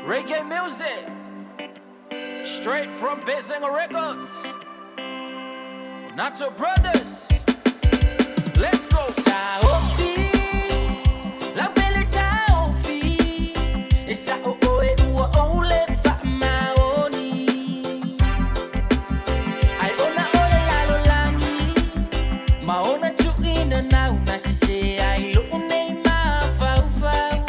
Reggae music, straight from Bezinger Records. Nato Brothers, let's go. Taofi, la belle Taofi, et ça oh oh et oh le fa maoni. Ai ona ole la lo langi, maona tu ina na una se ai lo unei ma fau fau.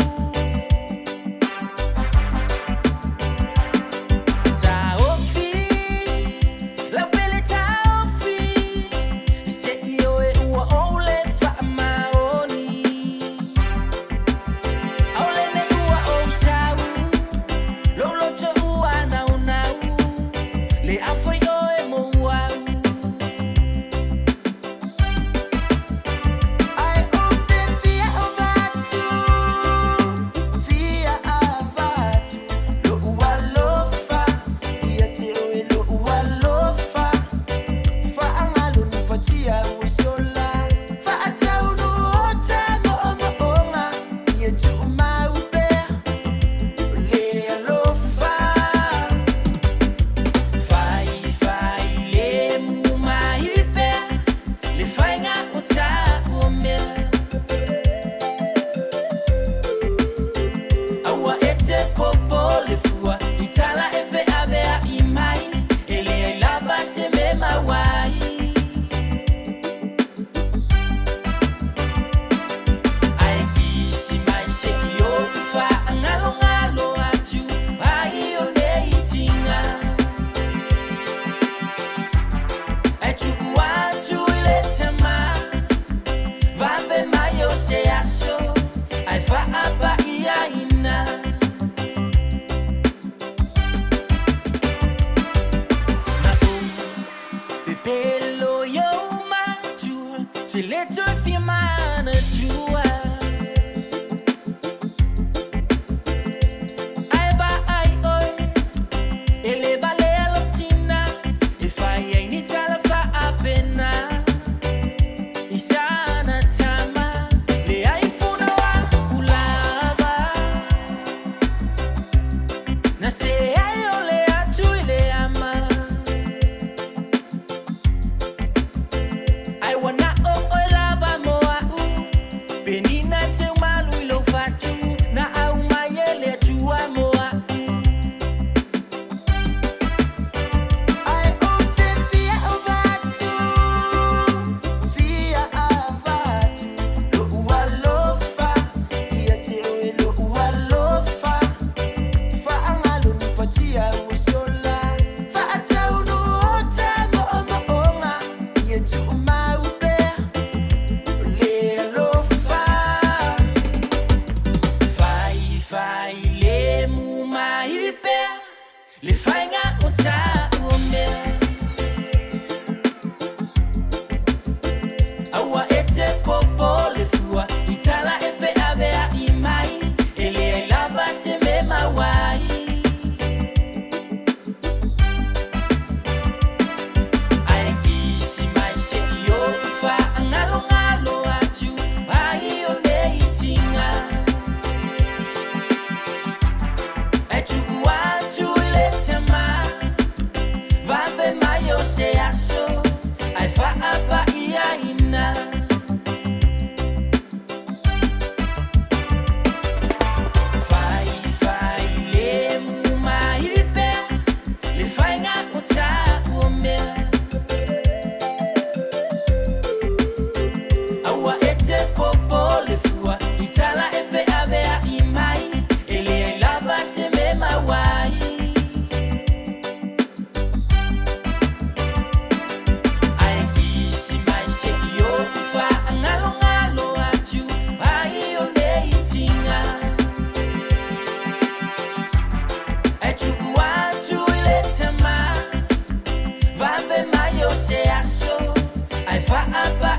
Bello yo maju, te leto firmana jua. Ai ba ai oi, ele bale alotina, e fai ai ni tala fa apena. Isana tama, le ai funo wa kulava. Na se ai ole atu ile ama. Le fainga uta ume awa ete popo le fua itala efe avea imai ele lava se me mawai ai kisi mai se yo fa ngalo ngalo atu ai ole itinga atu se aso ai fa apa ia ina fai le mu mai pe le fai nga kota ume awa ete popo le fua itala efe avea imai ele lava se me mawai. Se aso, ai fa apa